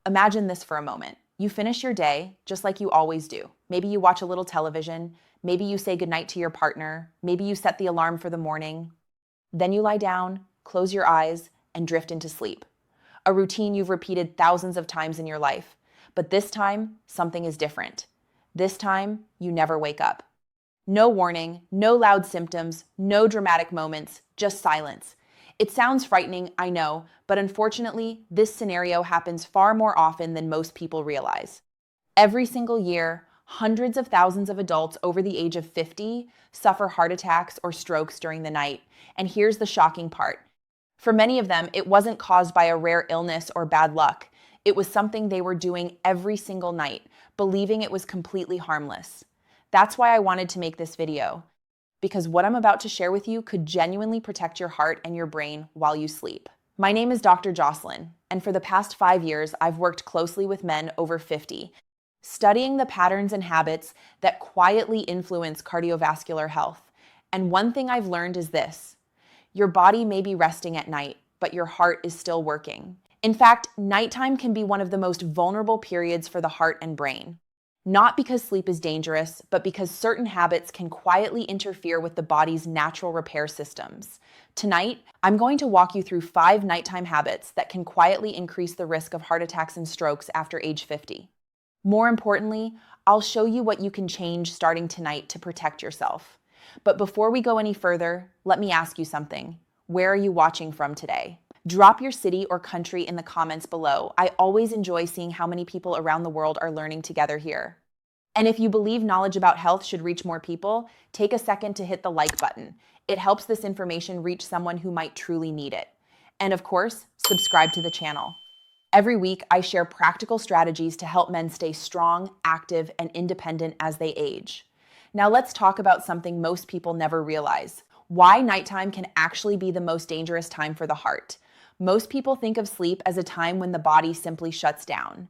Imagine this for a moment. You finish your day just like you always do. Maybe you watch a little television. Maybe you say goodnight to your partner. Maybe you set the alarm for the morning. Then you lie down, close your eyes, and drift into sleep. A routine you've repeated thousands of times in your life. But this time, something is different. This time, you never wake up. No warning, no loud symptoms, no dramatic moments, just silence. It sounds frightening, I know, but unfortunately, this scenario happens far more often than most people realize. Every single year, hundreds of thousands of adults over the age of 50 suffer heart attacks or strokes during the night. And here's the shocking part. For many of them, it wasn't caused by a rare illness or bad luck. It was something they were doing every single night, believing it was completely harmless. That's why I wanted to make this video, because what I'm about to share with you could genuinely protect your heart and your brain while you sleep. My name is Dr. Jocelyn, and for the past 5 years, I've worked closely with men over 50, studying the patterns and habits that quietly influence cardiovascular health. And one thing I've learned is this: your body may be resting at night, but your heart is still working. In fact, nighttime can be one of the most vulnerable periods for the heart and brain. Not because sleep is dangerous, but because certain habits can quietly interfere with the body's natural repair systems. Tonight, I'm going to walk you through 5 nighttime habits that can quietly increase the risk of heart attacks and strokes after age 50. More importantly, I'll show you what you can change starting tonight to protect yourself. But before we go any further, let me ask you something. Where are you watching from today? Drop your city or country in the comments below. I always enjoy seeing how many people around the world are learning together here. And if you believe knowledge about health should reach more people, take a second to hit the like button. It helps this information reach someone who might truly need it. And of course, subscribe to the channel. Every week, I share practical strategies to help men stay strong, active, and independent as they age. Now let's talk about something most people never realize: why nighttime can actually be the most dangerous time for the heart. Most people think of sleep as a time when the body simply shuts down.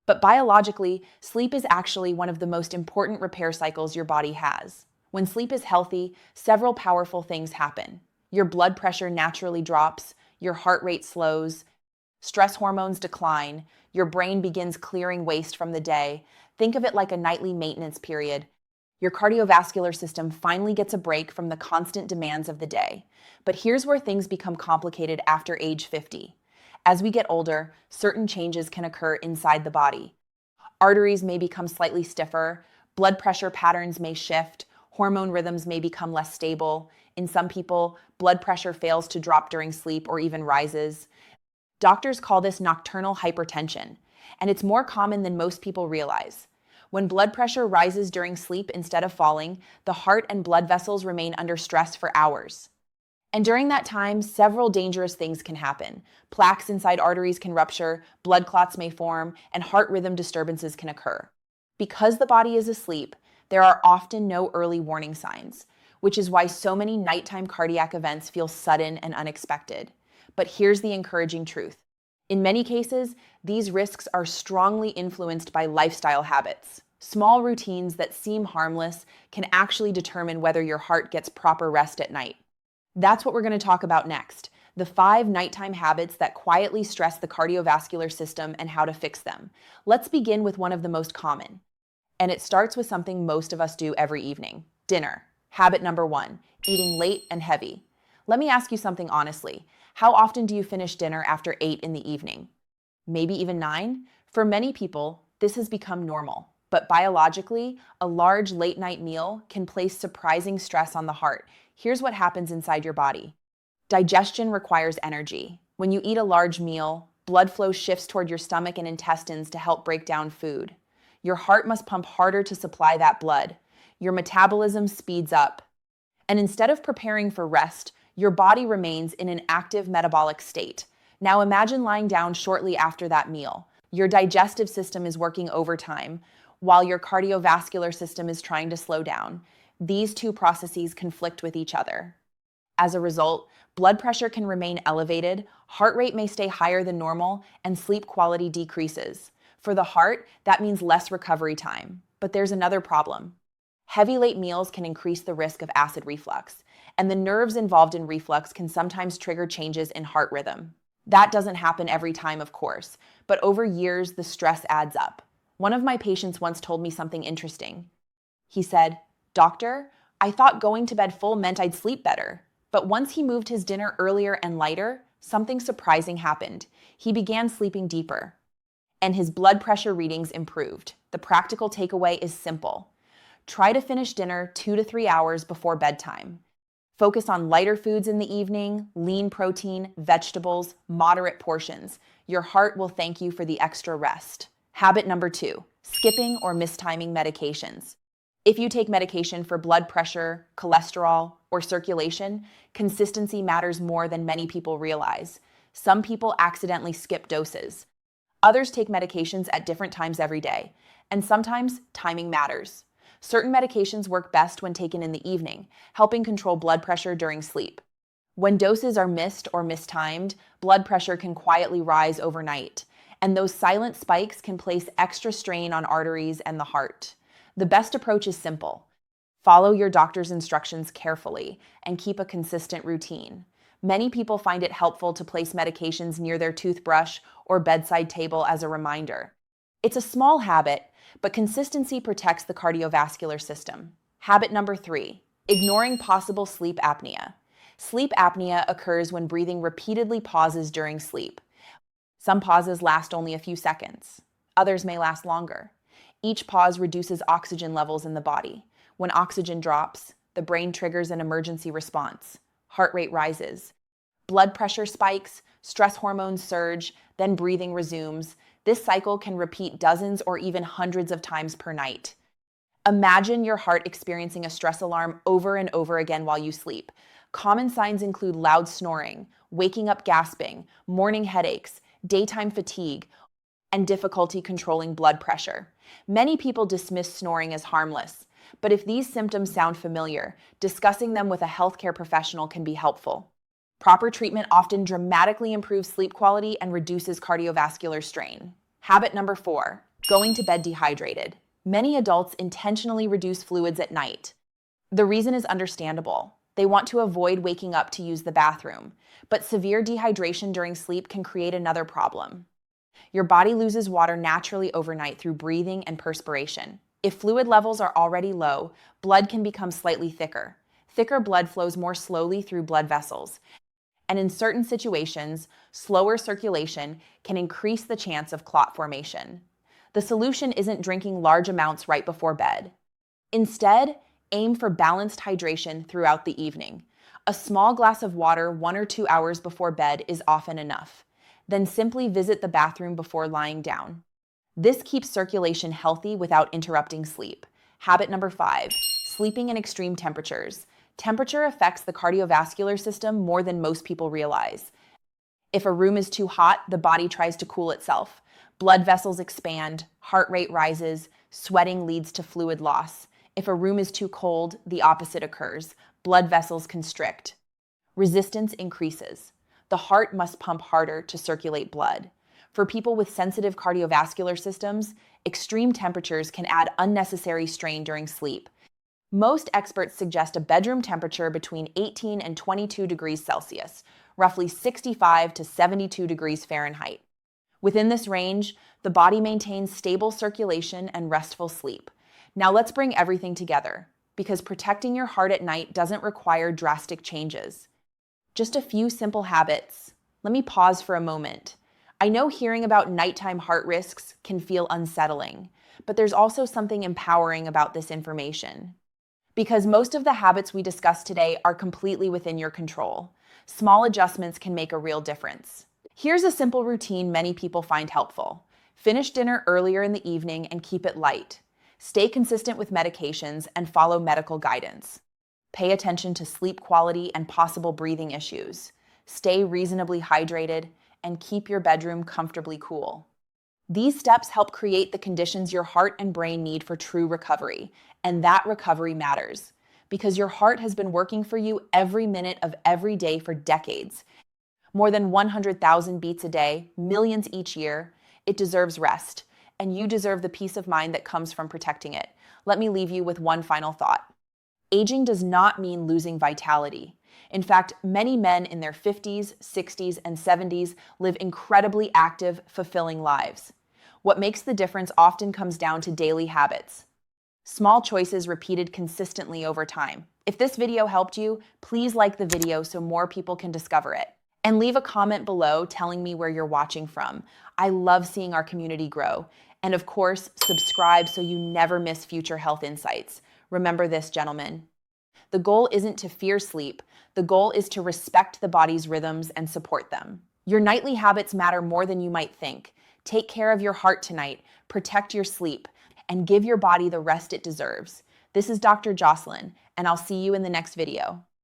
But biologically, sleep is actually one of the most important repair cycles your body has. When sleep is healthy, several powerful things happen. Your blood pressure naturally drops, your heart rate slows, stress hormones decline, your brain begins clearing waste from the day. Think of it like a nightly maintenance period. Your cardiovascular system finally gets a break from the constant demands of the day. But here's where things become complicated after age 50. As we get older, certain changes can occur inside the body. Arteries may become slightly stiffer, blood pressure patterns may shift, hormone rhythms may become less stable. In some people, blood pressure fails to drop during sleep or even rises. Doctors call this nocturnal hypertension, and it's more common than most people realize. When blood pressure rises during sleep instead of falling, the heart and blood vessels remain under stress for hours. And during that time, several dangerous things can happen. Plaques inside arteries can rupture, blood clots may form, and heart rhythm disturbances can occur. Because the body is asleep, there are often no early warning signs, which is why so many nighttime cardiac events feel sudden and unexpected. But here's the encouraging truth. In many cases, these risks are strongly influenced by lifestyle habits. Small routines that seem harmless can actually determine whether your heart gets proper rest at night. That's what we're going to talk about next: the 5 nighttime habits that quietly stress the cardiovascular system and how to fix them. Let's begin with one of the most common. And it starts with something most of us do every evening: dinner. Habit number 1, eating late and heavy. Let me ask you something honestly. How often do you finish dinner after 8 in the evening? Maybe even 9? For many people, this has become normal. But biologically, a large late-night meal can place surprising stress on the heart. Here's what happens inside your body. Digestion requires energy. When you eat a large meal, blood flow shifts toward your stomach and intestines to help break down food. Your heart must pump harder to supply that blood. Your metabolism speeds up. And instead of preparing for rest, your body remains in an active metabolic state. Now imagine lying down shortly after that meal. Your digestive system is working overtime, while your cardiovascular system is trying to slow down. These two processes conflict with each other. As a result, blood pressure can remain elevated, heart rate may stay higher than normal, and sleep quality decreases. For the heart, that means less recovery time. But there's another problem. Heavy late meals can increase the risk of acid reflux, and the nerves involved in reflux can sometimes trigger changes in heart rhythm. That doesn't happen every time, of course, but over years, the stress adds up. One of my patients once told me something interesting. He said, "Doctor, I thought going to bed full meant I'd sleep better. But once he moved his dinner earlier and lighter, something surprising happened. He began sleeping deeper, and his blood pressure readings improved." The practical takeaway is simple. Try to finish dinner 2 to 3 hours before bedtime. Focus on lighter foods in the evening, lean protein, vegetables, moderate portions. Your heart will thank you for the extra rest. Habit number 2, skipping or mistiming medications. If you take medication for blood pressure, cholesterol, or circulation, consistency matters more than many people realize. Some people accidentally skip doses. Others take medications at different times every day, and sometimes timing matters. Certain medications work best when taken in the evening, helping control blood pressure during sleep. When doses are missed or mistimed, blood pressure can quietly rise overnight, and those silent spikes can place extra strain on arteries and the heart. The best approach is simple. Follow your doctor's instructions carefully and keep a consistent routine. Many people find it helpful to place medications near their toothbrush or bedside table as a reminder. It's a small habit, but consistency protects the cardiovascular system. Habit number 3, ignoring possible sleep apnea. Sleep apnea occurs when breathing repeatedly pauses during sleep. Some pauses last only a few seconds. Others may last longer. Each pause reduces oxygen levels in the body. When oxygen drops, the brain triggers an emergency response. Heart rate rises. Blood pressure spikes, stress hormones surge, then breathing resumes. This cycle can repeat dozens or even hundreds of times per night. Imagine your heart experiencing a stress alarm over and over again while you sleep. Common signs include loud snoring, waking up gasping, morning headaches, daytime fatigue, and difficulty controlling blood pressure. Many people dismiss snoring as harmless, but if these symptoms sound familiar, discussing them with a healthcare professional can be helpful. Proper treatment often dramatically improves sleep quality and reduces cardiovascular strain. Habit number 4, going to bed dehydrated. Many adults intentionally reduce fluids at night. The reason is understandable. They want to avoid waking up to use the bathroom, but severe dehydration during sleep can create another problem. Your body loses water naturally overnight through breathing and perspiration. If fluid levels are already low, blood can become slightly thicker. Thicker blood flows more slowly through blood vessels, and in certain situations, slower circulation can increase the chance of clot formation. The solution isn't drinking large amounts right before bed. Instead, aim for balanced hydration throughout the evening. A small glass of water 1 or 2 hours before bed is often enough. Then simply visit the bathroom before lying down. This keeps circulation healthy without interrupting sleep. Habit number 5, sleeping in extreme temperatures. Temperature affects the cardiovascular system more than most people realize. If a room is too hot, the body tries to cool itself. Blood vessels expand, heart rate rises, sweating leads to fluid loss. If a room is too cold, the opposite occurs. Blood vessels constrict. Resistance increases. The heart must pump harder to circulate blood. For people with sensitive cardiovascular systems, extreme temperatures can add unnecessary strain during sleep. Most experts suggest a bedroom temperature between 18 and 22 degrees Celsius, roughly 65 to 72 degrees Fahrenheit. Within this range, the body maintains stable circulation and restful sleep. Now let's bring everything together, because protecting your heart at night doesn't require drastic changes. Just a few simple habits. Let me pause for a moment. I know hearing about nighttime heart risks can feel unsettling, but there's also something empowering about this information. Because most of the habits we discussed today are completely within your control. Small adjustments can make a real difference. Here's a simple routine many people find helpful. Finish dinner earlier in the evening and keep it light. Stay consistent with medications and follow medical guidance. Pay attention to sleep quality and possible breathing issues. Stay reasonably hydrated and keep your bedroom comfortably cool. These steps help create the conditions your heart and brain need for true recovery, and that recovery matters because your heart has been working for you every minute of every day for decades. More than 100,000 beats a day, millions each year. It deserves rest, and you deserve the peace of mind that comes from protecting it. Let me leave you with one final thought. Aging does not mean losing vitality. In fact, many men in their 50s, 60s, and 70s live incredibly active, fulfilling lives. What makes the difference often comes down to daily habits. Small choices repeated consistently over time. If this video helped you, please like the video so more people can discover it. And leave a comment below telling me where you're watching from. I love seeing our community grow. And of course, subscribe so you never miss future health insights. Remember this, gentlemen. The goal isn't to fear sleep. The goal is to respect the body's rhythms and support them. Your nightly habits matter more than you might think. Take care of your heart tonight, protect your sleep, and give your body the rest it deserves. This is Dr. Jocelyn, and I'll see you in the next video.